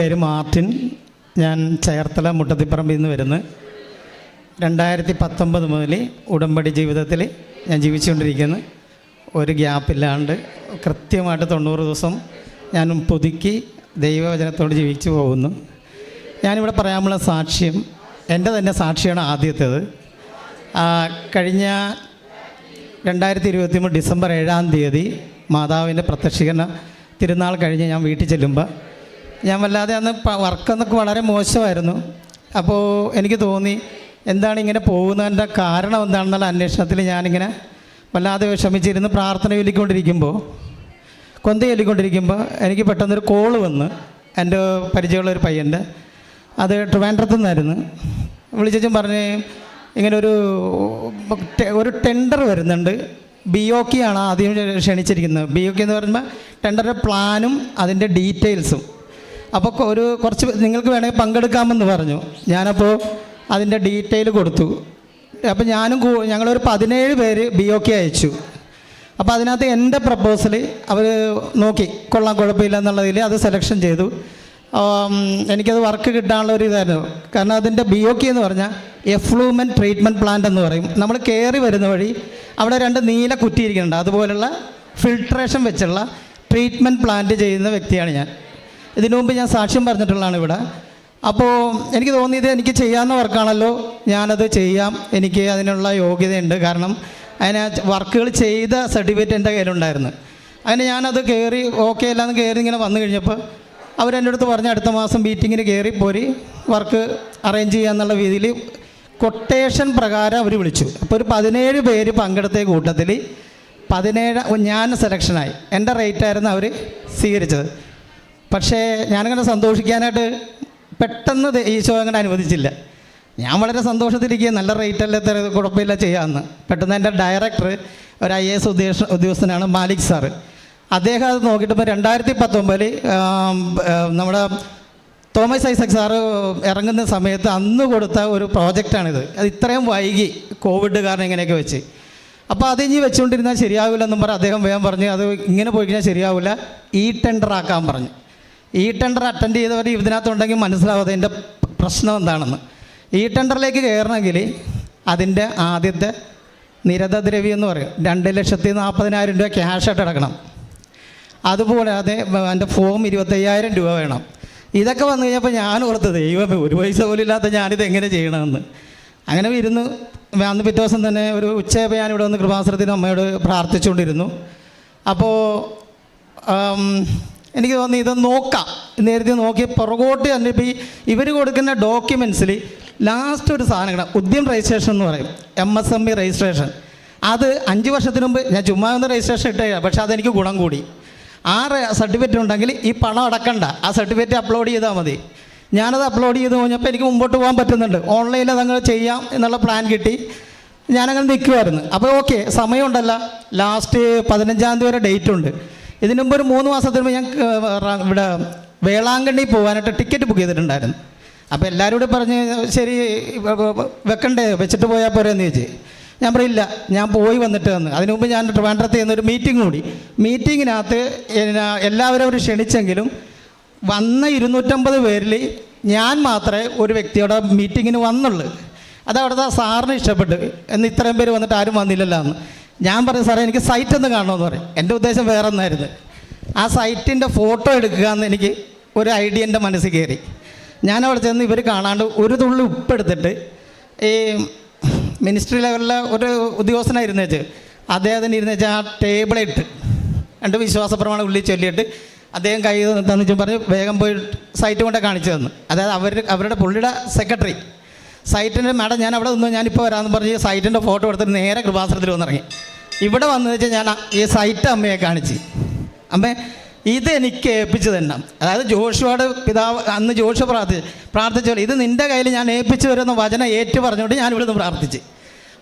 പേര് മാർട്ടിൻ. ഞാൻ ചേർത്തല മുട്ടത്തിപ്പറമ്പിൽ നിന്ന് വരുന്നു. 2019 മുതൽ ഉടമ്പടി ജീവിതത്തിൽ ഞാൻ ജീവിച്ചുകൊണ്ടിരിക്കുന്നു. ഒരു ഗ്യാപ്പില്ലാണ്ട് കൃത്യമായിട്ട് 90 ദിവസം ഞാൻ പുതുക്കി ദൈവവചനത്തോട് ജീവിച്ചു പോകുന്നു. ഞാനിവിടെ പറയാനുള്ള സാക്ഷ്യം എൻ്റെ തന്നെ സാക്ഷിയാണ് ആദ്യത്തേത്. കഴിഞ്ഞ 2023 ഡിസംബർ 7-ാം തീയതി മാതാവിൻ്റെ പ്രത്യക്ഷീകരണ തിരുനാൾ കഴിഞ്ഞ് ഞാൻ വീട്ടിൽ ചെല്ലുമ്പോൾ ഞാൻ വല്ലാതെ അന്ന് വർക്കെന്നൊക്കെ വളരെ മോശമായിരുന്നു. അപ്പോൾ എനിക്ക് തോന്നി എന്താണ് ഇങ്ങനെ പോകുന്നതിൻ്റെ കാരണം എന്താണെന്നുള്ള അന്വേഷണത്തിൽ ഞാനിങ്ങനെ വല്ലാതെ വിഷമിച്ചിരുന്ന് പ്രാർത്ഥന ചൊല്ലിക്കൊണ്ടിരിക്കുമ്പോൾ എനിക്ക് പെട്ടെന്നൊരു കോള് വന്ന് എൻ്റെ പരിചയമുള്ളൊരു പയ്യൻ്റെ, അത് ട്രിവാൻഡ്രത്തു നിന്നായിരുന്നു. വിളിച്ചും പറഞ്ഞ് ഇങ്ങനെ ഒരു ടെൻഡർ വരുന്നുണ്ട്. BOK ആണ് ആദ്യം ക്ഷണിച്ചിരിക്കുന്നത്. BOK എന്ന് പറയുമ്പോൾ ടെൻഡറിൻ്റെ പ്ലാനും അതിൻ്റെ ഡീറ്റെയിൽസും. അപ്പോൾ കുറച്ച് നിങ്ങൾക്ക് വേണമെങ്കിൽ പങ്കെടുക്കാമെന്ന് പറഞ്ഞു. ഞാനപ്പോൾ അതിൻ്റെ ഡീറ്റെയിൽ കൊടുത്തു. അപ്പോൾ ഞങ്ങളൊരു 17 പേര് BOK അയച്ചു. അപ്പോൾ അതിനകത്ത് എൻ്റെ പ്രപ്പോസൽ അവർ നോക്കി, കൊള്ളാം കുഴപ്പമില്ല എന്നുള്ളതിൽ അത് സെലക്ഷൻ ചെയ്തു. എനിക്കത് വർക്ക് കിട്ടാനുള്ള ഒരു ഇതായിരുന്നു. കാരണം അതിൻ്റെ BOK എന്ന് പറഞ്ഞാൽ എഫ്ലൂമെൻറ്റ് ട്രീറ്റ്മെൻറ്റ് പ്ലാന്റ് എന്ന് പറയും. നമ്മൾ കയറി വരുന്ന വഴി അവിടെ 2 നീല കുറ്റിയിരിക്കുന്നുണ്ട്. അതുപോലുള്ള ഫിൽട്രേഷൻ വെച്ചുള്ള ട്രീറ്റ്മെൻറ്റ് പ്ലാന്റ് ചെയ്യുന്ന വ്യക്തിയാണ് ഞാൻ. ഇതിനു മുമ്പ് ഞാൻ സാക്ഷ്യം പറഞ്ഞിട്ടുള്ളതാണ് ഇവിടെ. അപ്പോൾ എനിക്ക് തോന്നിയത് എനിക്ക് ചെയ്യാവുന്ന വർക്കാണല്ലോ, ഞാനത് ചെയ്യാം, എനിക്ക് അതിനുള്ള യോഗ്യതയുണ്ട്. കാരണം അതിന് വർക്കുകൾ ചെയ്ത സർട്ടിഫിക്കറ്റ് എൻ്റെ കയ്യിലുണ്ടായിരുന്നു. അതിന് ഞാനത് കയറി ഓക്കെ അല്ലാന്ന് കയറി ഇങ്ങനെ വന്നു കഴിഞ്ഞപ്പോൾ അവരെൻ്റെ അടുത്ത് പറഞ്ഞ് അടുത്ത മാസം മീറ്റിങ്ങിന് കയറി പോരി വർക്ക് അറേഞ്ച് ചെയ്യാന്നുള്ള രീതിയിൽ കൊട്ടേഷൻ പ്രകാരം അവർ വിളിച്ചു. അപ്പോൾ ഒരു 17 പേര് പങ്കെടുത്ത കൂട്ടത്തിൽ 17 ഞാൻ സെലക്ഷനായി. എൻ്റെ റേറ്റായിരുന്നു അവർ സ്വീകരിച്ചത്. പക്ഷേ ഞാനങ്ങനെ സന്തോഷിക്കാനായിട്ട് പെട്ടെന്ന് ഈശോ അങ്ങനെ അനുവദിച്ചില്ല. ഞാൻ വളരെ സന്തോഷത്തിലിരിക്കുക, നല്ല റേറ്റല്ലേ, കുഴപ്പമില്ല ചെയ്യാമെന്ന്. പെട്ടെന്ന് എൻ്റെ ഡയറക്ടർ ഒരു IAS ഉദ്യോഗസ്ഥനാണ്, മാലിക് സാറ്. അദ്ദേഹം അത് നോക്കിയിട്ടിപ്പോൾ 2019 നമ്മുടെ തോമസ് ഐസക് സാറ് ഇറങ്ങുന്ന സമയത്ത് അന്ന് കൊടുത്ത ഒരു പ്രോജക്റ്റാണിത്. അത് ഇത്രയും വൈകി കോവിഡ് കാരണം ഇങ്ങനെയൊക്കെ വെച്ച്. അപ്പോൾ അത് ഇനി വെച്ചുകൊണ്ടിരുന്നാൽ ശരിയാവില്ലെന്നും പറഞ്ഞ് അദ്ദേഹം വേഗം പറഞ്ഞു അത് ഇങ്ങനെ പോയി കഴിഞ്ഞാൽ ശരിയാവില്ല, ടെൻഡർ ആക്കാൻ പറഞ്ഞു. ടെൻഡർ അറ്റൻഡ് ചെയ്തവർ ഇതിനകത്തുണ്ടെങ്കിൽ മനസ്സിലാവാതെ എൻ്റെ പ്രശ്നം എന്താണെന്ന്. ടെൻഡറിലേക്ക് കയറണമെങ്കിൽ അതിൻ്റെ ആദ്യത്തെ നിരതദ്രവ്യം എന്ന് പറയും 2,40,000 രൂപ ക്യാഷായിട്ട് അടക്കണം. അതുപോലെ എൻ്റെ ഫോം 25,000 രൂപ വേണം. ഇതൊക്കെ വന്നു കഴിഞ്ഞപ്പോൾ ഞാൻ ഓർത്തത് ദൈവമേ, ഒരു പൈസ പോലും ഇല്ലാത്ത ഞാനിത് എങ്ങനെ ചെയ്യണമെന്ന്. അങ്ങനെ ഇരുന്ന് അന്ന് പിറ്റേ ദിവസം തന്നെ ഒരു ഉച്ചയായപ്പോൾ ഞാനിവിടെ വന്ന് കൃപാസനത്തിന് അമ്മയോട് പ്രാർത്ഥിച്ചുകൊണ്ടിരുന്നു. അപ്പോൾ എനിക്ക് തോന്നി ഇത് നോക്കാം നേരത്തെ നോക്കി പുറകോട്ട് തന്നെ. ഇപ്പോൾ ഇവർ കൊടുക്കുന്ന ഡോക്യുമെൻറ്റ്സിൽ ലാസ്റ്റ് ഒരു സാധനം കിടാം, ഉദ്യം രജിസ്ട്രേഷൻ എന്ന് പറയും, MSME രജിസ്ട്രേഷൻ. അത് 5 വർഷത്തിന് മുമ്പ് ഞാൻ ചുമ്മാ ഒന്ന് രജിസ്ട്രേഷൻ ഇട്ടേ, പക്ഷേ അതെനിക്ക് ഗുണം കൂടി. ആ സർട്ടിഫിക്കറ്റ് ഉണ്ടെങ്കിൽ ഈ പണം അടക്കണ്ട, ആ സർട്ടിഫിക്കറ്റ് അപ്ലോഡ് ചെയ്താൽ മതി. ഞാനത് അപ്ലോഡ് ചെയ്ത് കഴിഞ്ഞപ്പോൾ എനിക്ക് മുമ്പോട്ട് പോകാൻ പറ്റുന്നുണ്ട്. ഓൺലൈനിൽ അതങ്ങനെ ചെയ്യാം എന്നുള്ള പ്ലാൻ കിട്ടി. ഞാനങ്ങനെ നിൽക്കുമായിരുന്നു. അപ്പോൾ ഓക്കെ, സമയമുണ്ടല്ലോ, ലാസ്റ്റ് 15-ാം തീയതി വരെ ഡേറ്റ് ഉണ്ട്. ഇതിനു മുമ്പ് ഒരു 3 മാസത്തിന് മുമ്പ് ഞാൻ ഇവിടെ വേളാങ്കണ്ണി പോകാനായിട്ട് ടിക്കറ്റ് ബുക്ക് ചെയ്തിട്ടുണ്ടായിരുന്നു. അപ്പോൾ എല്ലാവരും കൂടി പറഞ്ഞ് ശരി വെക്കണ്ടേ, വെച്ചിട്ട് പോയാൽ പോരെന്ന് ചോദിച്ചു. ഞാൻ പറയില്ല, ഞാൻ പോയി വന്നിട്ട് വന്ന്. അതിനു മുമ്പ് ഞാൻ ട്രിവാൻഡ്രത്ത് ചെയ്യുന്നൊരു മീറ്റിംഗ് കൂടി. മീറ്റിങ്ങിനകത്ത് എല്ലാവരും അവർ ക്ഷണിച്ചെങ്കിലും വന്ന 250 പേരിൽ ഞാൻ മാത്രമേ ഒരു വ്യക്തിയുടെ മീറ്റിങ്ങിന് വന്നുള്ളൂ. അത് അവിടുത്തെ സാറിന് ഇഷ്ടപ്പെട്ടു. എന്ന് ഇത്രയും പേര് വന്നിട്ട് ആരും വന്നില്ലല്ലോ എന്ന്. ഞാൻ പറയും സാറേ എനിക്ക് സൈറ്റ് ഒന്ന് കാണണമെന്ന് പറയും. എൻ്റെ ഉദ്ദേശം വേറെ ഒന്നായിരുന്നു. ആ സൈറ്റിൻ്റെ ഫോട്ടോ എടുക്കുക എന്ന് എനിക്ക് ഒരു ഐഡിയ എൻ്റെ മനസ്സിൽ കയറി. ഞാനവിടെ ചെന്ന് ഇവർ കാണാണ്ട് ഒരു തുള്ളി ഉപ്പെടുത്തിട്ട് ഈ മിനിസ്ട്രി ലെവലിലെ ഒരു ഉദ്യോഗസ്ഥനായിരുന്നു വെച്ച് അദ്ദേഹത്തിന് ഇരുന്ന് വെച്ചാൽ ആ ടേബിളിട്ട് 2 വിശ്വാസപ്രമാണം ഉള്ളിൽ ചൊല്ലിയിട്ട് അദ്ദേഹം കൈ തന്നു വെച്ചാൽ പറഞ്ഞ് വേഗം പോയി സൈറ്റ് കൊണ്ട് കാണിച്ചു തന്നു. അതായത് അവരുടെ പുള്ളിയുടെ സെക്രട്ടറി സൈറ്റിൻ്റെ മാഡം ഞാൻ അവിടെ നിന്ന് ഞാനിപ്പോൾ വരാമെന്ന് പറഞ്ഞ് സൈറ്റിൻ്റെ ഫോട്ടോ എടുത്തിട്ട് നേരെ കൃപാസനത്തിൽ വന്നിറങ്ങി. ഇവിടെ വന്നു വെച്ചാൽ ഞാൻ ഈ സൈറ്റ് അമ്മയെ കാണിച്ച്, അമ്മേ ഇത് എനിക്ക് ഏൽപ്പിച്ചു തന്നെ. അതായത് ജോഷുവയുടെ പിതാവ് അന്ന് ജോഷു പ്രാർത്ഥിച്ചോളൂ, ഇത് നിൻ്റെ കയ്യിൽ ഞാൻ ഏൽപ്പിച്ചു വരുന്ന വചനം ഏറ്റു പറഞ്ഞുകൊണ്ട് ഞാൻ ഇവിടെ നിന്ന് പ്രാർത്ഥിച്ച്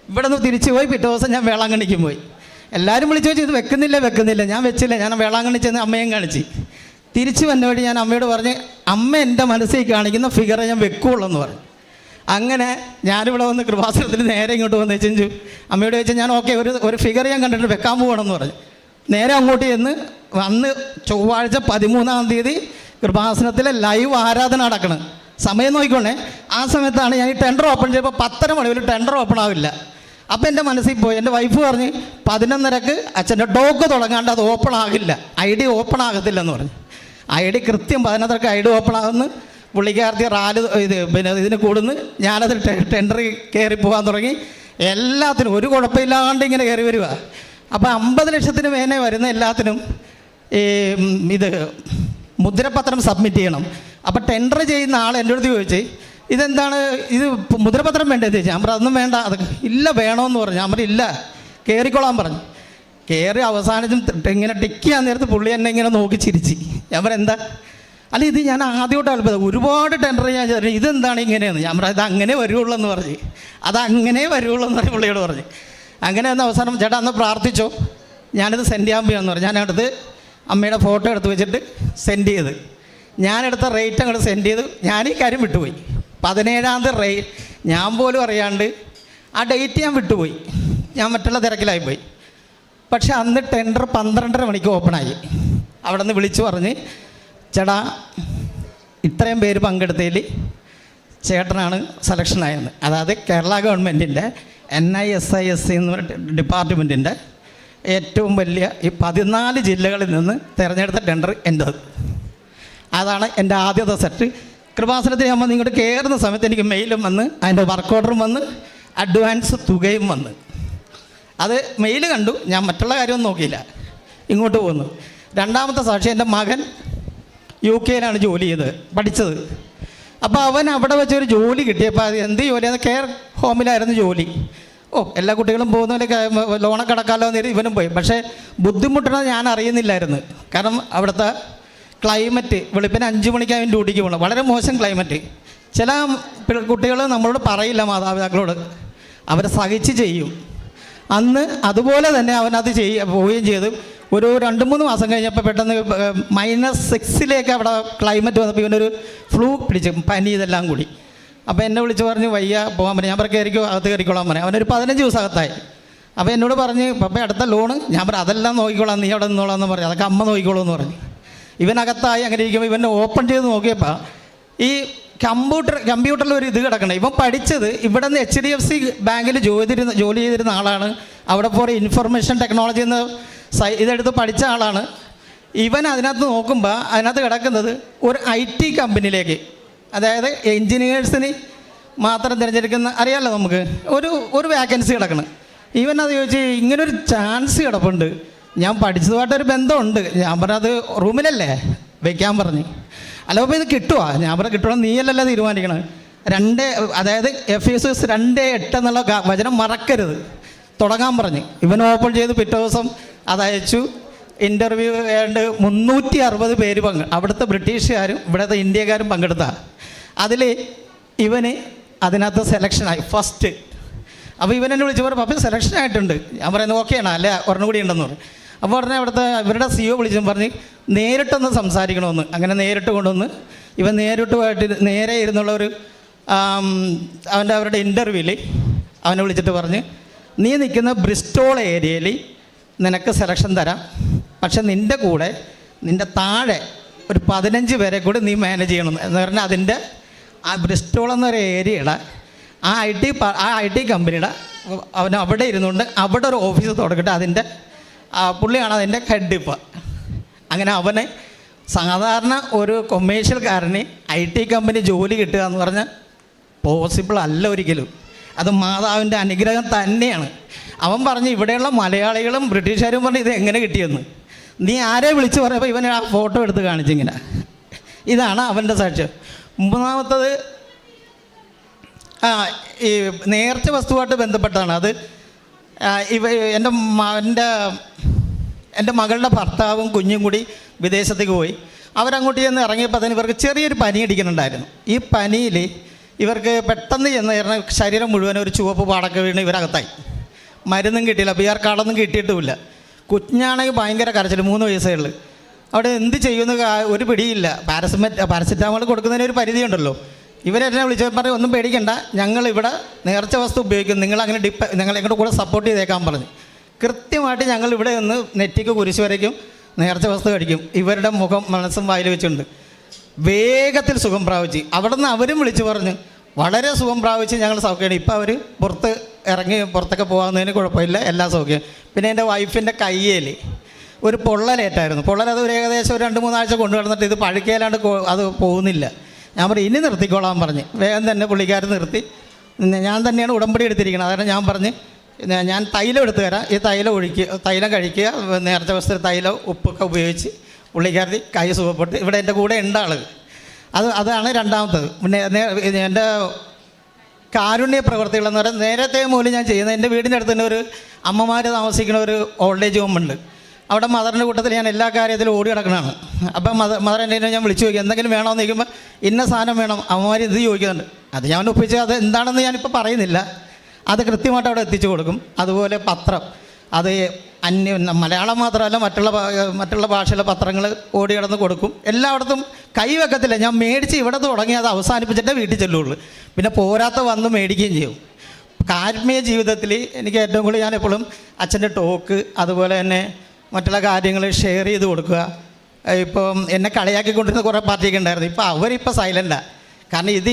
ഇവിടെ നിന്ന് തിരിച്ചു പോയി. പിറ്റേ ദിവസം ഞാൻ വേളാങ്കണ്ണിക്കും പോയി. എല്ലാവരും വിളിച്ചു വെച്ച് ഇത് വെക്കുന്നില്ല. ഞാൻ വെച്ചില്ല. ഞാൻ വേളാങ്കണ്ണി ചെന്ന് അമ്മയും കാണിച്ച് തിരിച്ചു വന്ന വഴി ഞാൻ അമ്മയോട് പറഞ്ഞ് അമ്മ എൻ്റെ മനസ്സിൽ കാണിക്കുന്ന ഫിഗറെ ഞാൻ വെക്കുള്ളൂ എന്ന് പറഞ്ഞു. അങ്ങനെ ഞാനിവിടെ വന്ന് കൃപാസനത്തിൽ നേരെ ഇങ്ങോട്ട് വന്ന് ചെഞ്ചു അമ്മയോട് ചോദിച്ചാൽ ഞാൻ ഓക്കെ ഒരു ഫിഗർ ഞാൻ കണ്ടിട്ട് വെക്കാൻ പോകണമെന്ന് പറഞ്ഞു. നേരെ അങ്ങോട്ട് ചെന്ന് അന്ന് ചൊവ്വാഴ്ച 13-ാം തീയതി കൃപാസനത്തിലെ ലൈവ് ആരാധന നടക്കണം. സമയം നോക്കിക്കോണേ. ആ സമയത്താണ് ഞാൻ ഈ ടെൻഡർ ഓപ്പൺ ചെയ്തപ്പോൾ 10:30 മണി ഒരു ടെൻഡർ ഓപ്പൺ ആവില്ല. അപ്പോൾ എൻ്റെ മനസ്സിൽ പോയി, എൻ്റെ വൈഫ് പറഞ്ഞ് 11:30 അച്ഛൻ്റെ ഡോക്ക് തുടങ്ങാണ്ട് അത് ഓപ്പൺ ആകില്ല, ID ഓപ്പൺ ആകത്തില്ലെന്ന് പറഞ്ഞു. ID കൃത്യം 11:30 ID ഓപ്പൺ ആകുന്നു. പുള്ളിക്കാർത്തി പിന്നെ ഇതിന് കൂടുന്നു. ഞാനത് ടെൻഡർ കയറി പോകാൻ തുടങ്ങി. എല്ലാത്തിനും ഒരു കുഴപ്പമില്ലാണ്ട് ഇങ്ങനെ കയറി വരിക. അപ്പോൾ 50 ലക്ഷത്തിന് മേലെ വരുന്ന എല്ലാത്തിനും ഈ ഇത് മുദ്രപത്രം സബ്മിറ്റ് ചെയ്യണം. അപ്പോൾ ടെൻഡർ ചെയ്യുന്ന ആൾ എൻ്റെ അടുത്ത് ചോദിച്ച് ഇതെന്താണ് ഇത് മുദ്രപത്രം വേണ്ടതെന്ന് ചോദിച്ചാൽ ഞാൻ പറഞ്ഞു അതൊന്നും വേണ്ട. അത് ഇല്ല വേണമെന്ന് പറഞ്ഞു. ഞാൻ പറഞ്ഞു ഇല്ല കയറിക്കോളാൻ പറഞ്ഞു. കയറി അവസാനിച്ചും ഇങ്ങനെ ടിക്ക് ചെയ്യാൻ നേരത്ത് പുള്ളി എന്നെ ഇങ്ങനെ നോക്കി ചിരിച്ച്. ഞാൻ പറഞ്ഞു എന്താ? അല്ല ഇത് ഞാൻ ആദ്യമായിട്ട് അത്ഭുതം, ഒരുപാട് ടെൻഡർ ഞാൻ ഇതെന്താണ് ഇങ്ങനെയെന്ന്. ഞാൻ പറഞ്ഞു ഇത് അങ്ങനെ വരുള്ളൂ എന്ന് പറഞ്ഞ്, അതങ്ങനെ വരുള്ളൂ എന്ന് പറഞ്ഞ് പുള്ളിയോട് പറഞ്ഞു. അങ്ങനെ ഒന്ന് അവസാനം ചേട്ടാ അന്ന് പ്രാർത്ഥിച്ചോ, ഞാനിത് സെൻഡ് ചെയ്യാൻ പോയാന്ന് പറഞ്ഞു. ഞാനടുത്ത് അമ്മയുടെ ഫോട്ടോ എടുത്ത് വെച്ചിട്ട് സെൻഡ് ചെയ്ത്, ഞാനെടുത്ത റേറ്റ് അങ്ങോട്ട് സെൻഡ് ചെയ്തു. ഞാൻ ഈ കാര്യം വിട്ടുപോയി. 17-ാം റേറ്റ് ഞാൻ പോലും അറിയാണ്ട് ആ ഡേറ്റ് ഞാൻ വിട്ടുപോയി. ഞാൻ മറ്റുള്ള തിരക്കിലായിപ്പോയി. പക്ഷെ അന്ന് ടെൻഡർ 12:30 മണിക്ക് ഓപ്പണായി. അവിടെ നിന്ന് വിളിച്ചു പറഞ്ഞ് ചേട്ടാ ഇത്രയും പേര് പങ്കെടുത്തതിൽ ചേട്ടനാണ് സെലക്ഷനായെന്ന്. അതായത് കേരള ഗവൺമെൻറ്റിൻ്റെ NISIS എന്ന ഡിപ്പാർട്ട്മെൻറ്റിൻ്റെ ഏറ്റവും വലിയ ഈ 14 ജില്ലകളിൽ നിന്ന് തിരഞ്ഞെടുത്ത ടെൻഡർ എൻ്റെത്. അതാണ് എൻ്റെ ആദ്യത്തെ സെറ്റ്. കൃപാസനത്തിൽ നമ്മൾ ഇങ്ങോട്ട് കയറുന്ന സമയത്ത് എനിക്ക് മെയിലും വന്ന് അതിൻ്റെ വർക്ക് ഓർഡറും വന്ന് അഡ്വാൻസ് തുകയും വന്ന്. അത് മെയിൽ കണ്ടു, ഞാൻ മറ്റുള്ള കാര്യമൊന്നും നോക്കിയില്ല, ഇങ്ങോട്ട് പോന്നു. രണ്ടാമത്തെ സാക്ഷി എൻ്റെ മകൻ UK ജോലി ചെയ്ത് പഠിച്ചത്. അപ്പോൾ അവൻ അവിടെ വെച്ചൊരു ജോലി കിട്ടിയപ്പോൾ അത് എന്ത് ജോലിയാണ്? കെയർ ഹോമിലായിരുന്നു ജോലി. എല്ലാ കുട്ടികളും പോകുന്നതിലേക്ക് ലോണൊക്കെ അടക്കാമല്ലോ എന്ന് ഇവനും പോയി. പക്ഷേ ബുദ്ധിമുട്ടണത് ഞാൻ അറിയുന്നില്ലായിരുന്നു. കാരണം അവിടുത്തെ ക്ലൈമറ്റ് വെളുപ്പിന് 5 മണിക്ക് അവൻ ഡ്യൂട്ടിക്ക് പോകണം. വളരെ മോശം ക്ലൈമറ്റ്. ചില കുട്ടികൾ നമ്മളോട് പറയില്ല, മാതാപിതാക്കളോട്, അവരെ സഹിച്ച് ചെയ്യും. അന്ന് അതുപോലെ തന്നെ അവനത് പോവുകയും ചെയ്തു. ഒരു 2-3 മാസം കഴിഞ്ഞപ്പോൾ പെട്ടെന്ന് -6 അവിടെ ക്ലൈമറ്റ് വന്നപ്പോൾ ഇവനൊരു ഫ്ലൂ പിടിച്ചു, പനി ഇതെല്ലാം കൂടി. അപ്പോൾ എന്നെ വിളിച്ച് പറഞ്ഞ് വയ്യ പോകാൻ പറഞ്ഞു. ഞാൻ പറഞ്ഞു കയറിക്കോ, അകത്ത് കയറിക്കോളാൻ പറഞ്ഞു. അവനൊരു 15 ദിവസം അകത്തായി. അപ്പോൾ എന്നോട് പറഞ്ഞ് പപ്പ അടുത്ത ലോണ്. ഞാൻ പറഞ്ഞു അതെല്ലാം നോക്കിക്കോളാം, നീ അവിടെ നിന്നോളാം എന്ന് പറഞ്ഞു. അതൊക്കെ അമ്മ നോക്കിക്കോളൂ എന്ന് പറഞ്ഞു. ഇവനകത്തായി. അങ്ങനെ ഇരിക്കുമ്പോൾ ഇവനെ ഓപ്പൺ ചെയ്ത് നോക്കിയപ്പോൾ ഈ കമ്പ്യൂട്ടറിൽ ഒരു ഇത് കിടക്കണം. ഇവൻ പഠിച്ചത് ഇവിടെ നിന്ന് HDFC ബാങ്കിൽ ജോലി ചെയ്തിരുന്ന ആളാണ്. അവിടെ പോലെ ഇൻഫർമേഷൻ ടെക്നോളജി എന്ന് ഇതെടുത്ത് പഠിച്ച ആളാണ്. ഇവൻ അതിനകത്ത് നോക്കുമ്പോൾ അതിനകത്ത് കിടക്കുന്നത് ഒരു IT കമ്പനിയിലേക്ക്, അതായത് എൻജിനീയേഴ്സിന് മാത്രം തിരഞ്ഞെടുക്കുന്ന, അറിയാമല്ലോ നമുക്ക്, ഒരു വേക്കൻസി കിടക്കണം. ഇവൻ അത് ചോദിച്ച് ഇങ്ങനൊരു ചാൻസ് കിടപ്പുണ്ട്, ഞാൻ പഠിച്ചതുമായിട്ടൊരു ബന്ധമുണ്ട്. ഞാൻ പറഞ്ഞത് റൂമിലല്ലേ വയ്ക്കാൻ പറഞ്ഞ്. അല്ല അപ്പോൾ ഇത് കിട്ടുമോ? ഞാൻ പറഞ്ഞ കിട്ടണം, നീയല്ലല്ലോ തീരുമാനിക്കണം. അതായത് Efesos 2:8 എന്നുള്ള വചനം മറക്കരുത്, തുടങ്ങാൻ പറഞ്ഞ്. ഇവൻ ഓപ്പൺ ചെയ്ത് പിറ്റേ ദിവസം അതയച്ചു. ഇൻ്റർവ്യൂ വേണ്ട 360 പേര് അവിടുത്തെ ബ്രിട്ടീഷുകാരും ഇവിടുത്തെ ഇന്ത്യക്കാരും പങ്കെടുത്ത. അതിൽ ഇവന് അതിനകത്ത് സെലക്ഷനായി ഫസ്റ്റ്. അപ്പോൾ ഇവനെന്നെ വിളിച്ച് പറഞ്ഞു പപ്പ സെലക്ഷൻ ആയിട്ടുണ്ട്. ഞാൻ പറയുന്നത് ഓക്കെയാണ്, അല്ല ഒരെണ്ണം കൂടി ഉണ്ടെന്ന് പറഞ്ഞു. അപ്പോൾ ഉടനെ അവിടുത്തെ ഇവരുടെ CEO വിളിച്ചും പറഞ്ഞ് നേരിട്ടൊന്ന് സംസാരിക്കണമെന്ന്. അങ്ങനെ നേരിട്ട് കൊണ്ടുവന്ന് ഇവൻ നേരെ ഇരുന്നുള്ള ഒരു അവരുടെ ഇൻ്റർവ്യൂവിൽ അവനെ വിളിച്ചിട്ട് പറഞ്ഞ് നീ നിൽക്കുന്ന ബ്രിസ്റ്റോൾ ഏരിയയിൽ നിനക്ക് സെലക്ഷൻ തരാം, പക്ഷെ നിൻ്റെ കൂടെ നിൻ്റെ താഴെ ഒരു 15 പേരെ കൂടി നീ മാനേജ് ചെയ്യണം എന്ന് പറഞ്ഞാൽ അതിൻ്റെ ആ ബ്രിസ്റ്റോൾ എന്നൊരു ഏരിയയുടെ ആ IT കമ്പനിയുടെ അവൻ അവിടെ ഇരുന്നുകൊണ്ട് അവിടെ ഒരു ഓഫീസ് തുടങ്ങിയിട്ട് അതിൻ്റെ പുള്ളിയാണ് അതിൻ്റെ ഹെഡ്. ഇപ്പം അങ്ങനെ അവനെ സാധാരണ ഒരു കൊമേഴ്ഷ്യൽക്കാരന് IT കമ്പനി ജോലി കിട്ടുക എന്ന് പറഞ്ഞാൽ പോസിബിൾ അല്ല ഒരിക്കലും. അത് മാതാവിൻ്റെ അനുഗ്രഹം തന്നെയാണ്. അവൻ പറഞ്ഞ് ഇവിടെയുള്ള മലയാളികളും ബ്രിട്ടീഷുകാരും പറഞ്ഞ് ഇത് എങ്ങനെ കിട്ടിയെന്ന്. നീ ആരെ വിളിച്ച് പറയുമ്പോൾ ഇവൻ ആ ഫോട്ടോ എടുത്ത് കാണിച്ചിങ്ങനെ. ഇതാണ് അവൻ്റെ സാക്ഷ്യം. മൂന്നാമത്തത് ഈ നേർച്ച വസ്തുവായിട്ട് ബന്ധപ്പെട്ടാണ്. അത് എൻ്റെ മകളുടെ ഭർത്താവും കുഞ്ഞും കൂടി വിദേശത്തേക്ക് പോയി. അവരങ്ങോട്ട് ചെന്ന് ഇറങ്ങിയപ്പോൾ അതിന് ഇവർക്ക് ചെറിയൊരു പനി അടിക്കുന്നുണ്ടായിരുന്നു. ഈ പനിയിൽ ഇവർക്ക് പെട്ടെന്ന് ചെന്ന് ശരീരം മുഴുവൻ ഒരു ചുവപ്പ് പാടൊക്കെ വീണ് ഇവരകത്തായി. മരുന്നും കിട്ടിയില്ല, PR കാർഡൊന്നും കിട്ടിയിട്ടുമില്ല. കുഞ്ഞാണെങ്കിൽ ഭയങ്കര കരച്ചിൽ, 3 വയസ്സേ ഉള്ളൂ. അവിടെ എന്ത് ചെയ്യുമെന്ന് ഒരു പിടിയില്ല. പാരസെറ്റാമോൾ കൊടുക്കുന്നതിന് ഒരു പരിധിയുണ്ടല്ലോ. ഇവരെന്നെ വിളിച്ച് പറഞ്ഞ് ഒന്നും പേടിക്കണ്ട, ഞങ്ങളിവിടെ നേർച്ച വസ്തു ഉപയോഗിക്കും, ഞങ്ങളെങ്ങോട്ട് കൂടെ സപ്പോർട്ട് ചെയ്തേക്കാൻ പറഞ്ഞു. കൃത്യമായിട്ട് ഞങ്ങൾ ഇവിടെ ഒന്ന് നെറ്റിക്ക് കുരിശ് വരയ്ക്കും, നേർച്ച വസ്തു കഴിക്കും. ഇവരുടെ മുഖം മനസ്സും വായിൽ വെച്ചുണ്ട്. വേഗത്തിൽ സുഖം പ്രാപിച്ച്. അവിടെ നിന്ന് അവരും വിളിച്ചു പറഞ്ഞു വളരെ സുഖം പ്രാപിച്ച് ഞങ്ങൾ സൗഖ്യമാണ്. ഇപ്പോൾ അവർ പുറത്ത് ഇറങ്ങി പുറത്തൊക്കെ പോകാവുന്നതിന് കുഴപ്പമില്ല, എല്ലാ സൗഖ്യം. പിന്നെ എൻ്റെ വൈഫിൻ്റെ കയ്യിൽ ഒരു പൊള്ളലേറ്റായിരുന്നു. പൊള്ളലത് ഒരു ഏകദേശം ഒരു 2-3 ആഴ്ച കൊണ്ടു കിടന്നിട്ട് ഇത് പഴുക്കയിലാണ്ട് അത് പോകുന്നില്ല. ഞാൻ പറഞ്ഞു ഇനി നിർത്തിക്കോളാൻ പറഞ്ഞ് വേഗം തന്നെ പുള്ളിക്കാരൻ നിർത്തി. ഞാൻ തന്നെയാണ് ഉടമ്പടി എടുത്തിരിക്കുന്നത്. അതാണ് ഞാൻ പറഞ്ഞ് ഞാൻ തൈലം എടുത്തു തരാം, ഈ തൈലം തൈലം കഴിക്കുക, നേരത്തെ ദിവസത്തിൽ തൈലം ഉപ്പൊക്കെ ഉപയോഗിച്ച് പുള്ളിക്കാരത്തി കൈ സുഖപ്പെട്ട് ഇവിടെ എൻ്റെ കൂടെ ഉണ്ട് ആൾ. അതാണ് രണ്ടാമത്തത്. പിന്നെ എൻ്റെ കാരുണ്യ പ്രവർത്തികളെന്ന് പറയുന്നത് നേരത്തെ മൂലം ഞാൻ ചെയ്യുന്നത്. എൻ്റെ വീടിൻ്റെ അടുത്ത് തന്നെ ഒരു അമ്മമാർ താമസിക്കുന്ന ഒരു ഓൾഡ് ഏജ് ഹോം ഉണ്ട്. അവിടെ മദറിൻ്റെ കൂട്ടത്തിൽ ഞാൻ എല്ലാ കാര്യത്തിലും ഓടി കിടക്കണതാണ്. അപ്പം മദർ എൻ്റെ ഞാൻ വിളിച്ചു ചോദിക്കും എന്തെങ്കിലും വേണമെന്ന് ചോദിക്കുമ്പോൾ ഇന്ന സാധനം വേണം, അമ്മമാർ ഇത് ചോദിക്കുന്നുണ്ട്. അത് ഞാൻ ഒപ്പിച്ച് അത് എന്താണെന്ന് ഞാനിപ്പോൾ പറയുന്നില്ല, അത് കൃത്യമായിട്ട് അവിടെ എത്തിച്ചു കൊടുക്കും. അതുപോലെ പത്രം, അത് മലയാളം മാത്രമല്ല മറ്റുള്ള ഭാഷയിലെ പത്രങ്ങൾ ഓടി കിടന്ന് കൊടുക്കും. എല്ലായിടത്തും കൈവെക്കത്തില്ല. ഞാൻ മേടിച്ച് ഇവിടെ തുടങ്ങി അത് അവസാനിപ്പിച്ചിട്ടേ വീട്ടിൽ ചെല്ലുള്ളൂ. പിന്നെ പോരാത്ത വന്ന് മേടിക്കുകയും ചെയ്യും. ആത്മീയ ജീവിതത്തിൽ എനിക്ക് ഏറ്റവും കൂടുതൽ ഞാൻ എപ്പോഴും അച്ഛൻ്റെ ടോക്ക് അതുപോലെ തന്നെ മറ്റുള്ള കാര്യങ്ങൾ ഷെയർ ചെയ്ത് കൊടുക്കുക. ഇപ്പം എന്നെ കളിയാക്കിക്കൊണ്ടിരുന്ന കുറേ പാർട്ടിയൊക്കെ ഉണ്ടായിരുന്നു. ഇപ്പോൾ അവരിപ്പോൾ സൈലൻ്റാണ്. കാരണം ഇത്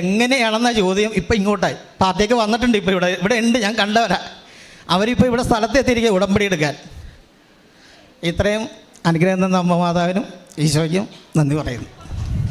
എങ്ങനെയാണെന്ന ചോദ്യം ഇപ്പം ഇങ്ങോട്ടായി. പാർട്ടിയൊക്കെ വന്നിട്ടുണ്ട്, ഇപ്പോൾ ഇവിടെ ഉണ്ട്, ഞാൻ കണ്ടവരാ. അവരിപ്പോൾ ഇവിടെ സ്ഥലത്തെത്തിയിരിക്കുക ഉടമ്പടി എടുക്കാൻ. ഇത്രയും അനുഗ്രഹം തന്ന അമ്മ മാതാവിനും ഈശോയ്ക്കും നന്ദി പറയുന്നു.